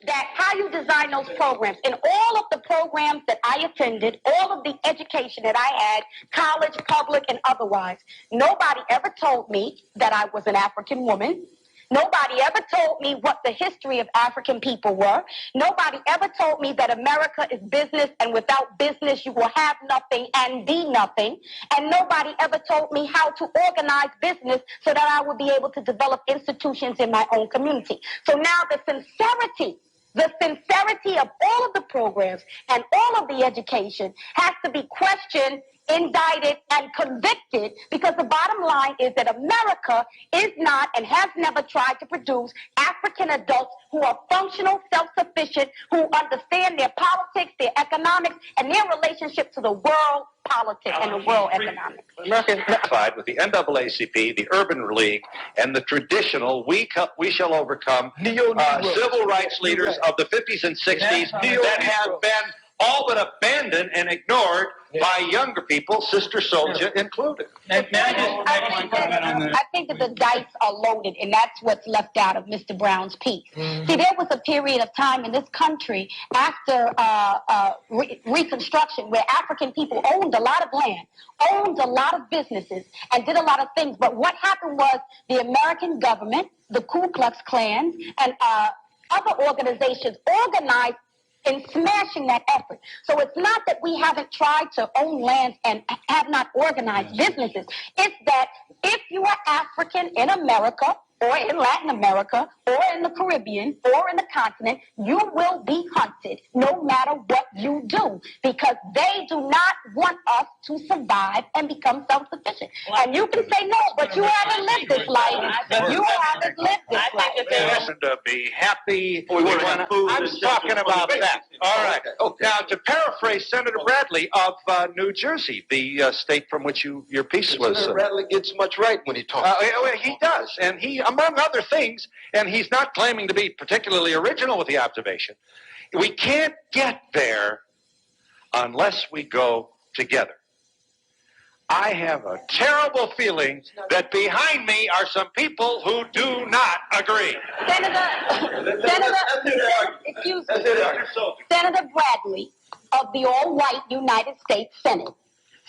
that how you design those programs. In all of the programs that I attended, all of the education that I had, college, public, and otherwise, nobody ever told me that I was an African woman. Nobody ever told me what the history of African people were. Nobody ever told me that America is business, and without business you will have nothing and be nothing. And nobody ever told me how to organize business so that I would be able to develop institutions in my own community. So now the sincerity of all of the programs and all of the education has to be questioned, indicted, and convicted, because the bottom line is that America is not and has never tried to produce African adults who are functional, self-sufficient, who understand their politics, their economics, and their relationship to the world politics and the world economics. American with the NAACP, the Urban League, and the traditional We Shall Overcome civil rights leaders of the 50s and 60s that have been all but abandoned and ignored by younger people, Sister Souljah included. I think that the dice are loaded, and that's what's left out of Mr. Brown's piece. See, there was a period of time in this country after Reconstruction where African people owned a lot of land, owned a lot of businesses, and did a lot of things. But what happened was the American government, the Ku Klux Klan, and other organizations organized in smashing that effort. So it's not that we haven't tried to own lands and have not organized businesses. It's that if you are African in America, or in Latin America, or in the Caribbean, or in the continent, you will be hunted no matter what you do, because they do not want us to survive and become self-sufficient. And you can say no, but you haven't lived this life. You haven't lived this life. Listen to be happy. I'm talking about that. All right. Now, to paraphrase Senator Bradley of New Jersey, the state from which your piece was. Senator Bradley gets much right when he talks. He does, and he, among other things, and he's not claiming to be particularly original with the observation, we can't get there unless we go together. I have a terrible feeling that behind me are some people who do not agree. Senator Bradley of the all-white United States Senate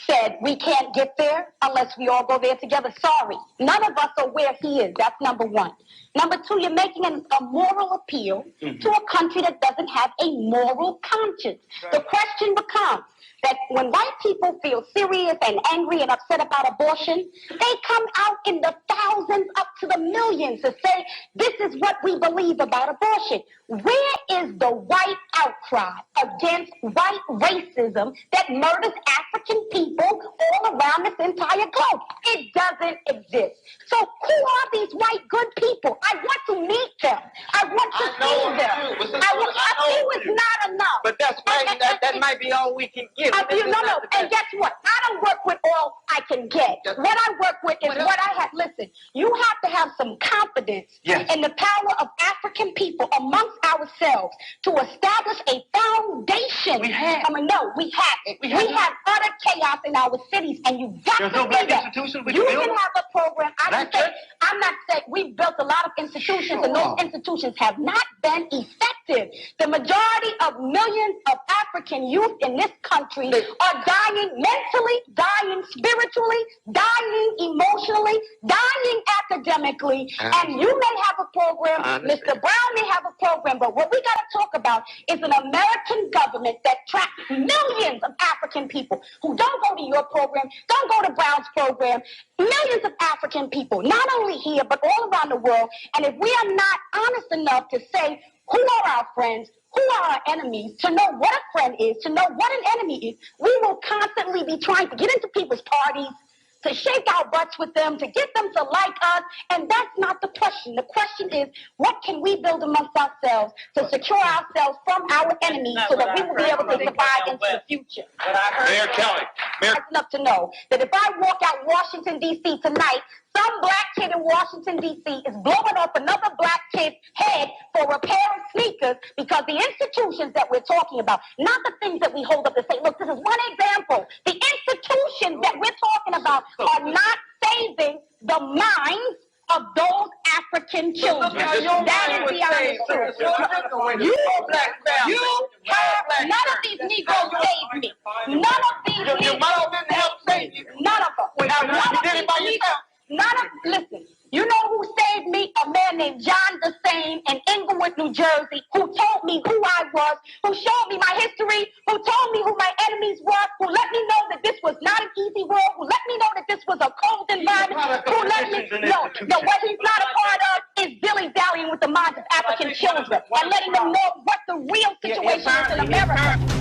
said we can't get there unless we all go there together. Sorry, none of us are where he is. That's number one. Number two, you're making a moral appeal to a country that doesn't have a moral conscience. The question becomes that when white people feel serious and angry and upset about abortion, they come out in the thousands up to the millions to say, this is what we believe about abortion. Where is the white outcry against white racism that murders African people all around this entire globe? It doesn't exist. So who are these white good people? I want to meet them. I want to see them. It was not enough. But that might be all we can get. No. And guess what? I don't work with all I can get. What I work with is what I have. Listen, you have to have some confidence in the power of African people amongst ourselves to establish a foundation. We have. We have. We have utter chaos in our cities, and you got to do that. You can have a program. I'm not saying we've built a lot of institutions, and those institutions have not been effective. The majority of millions of African youth in this country are dying mentally, dying spiritually, dying emotionally, dying academically. And you may have a program, Mr. Brown may have a program, but what we got to talk about is an American government that tracks millions of African people who don't go to your program, don't go to Brown's program, millions of African people, not only here, but all around the world. And if we are not honest enough to say who are our friends, who are our enemies, to know what a friend is, to know what an enemy is, we will constantly be trying to get into people's parties, to shake our butts with them, to get them to like us, and that's not the question. The question is, what can we build amongst ourselves to secure ourselves from our enemies so that we will be able to survive into the future? Mayor Kelly. It's enough to know that if I walk out Washington, D.C. tonight, some black kid in Washington, D.C. is blowing up another black kid's head for repairing sneakers because the institutions that we're talking about, not the things that we hold up to say, look, this is one example. The institutions that we're talking about are not saving the minds of those African children. That is the honest truth. None of these Negroes saved me. None of these Negroes saved me. None of them. Listen, you know who saved me? A man named John DeSane in Englewood, New Jersey, who told me who I was, who showed me my history, who told me who my enemies were, who let me know that this was not an easy world, who let me know that this was a cold environment, who let me know that what he's not a part of is dilly-dallying with the minds of African children and letting them know what the real situation is in America.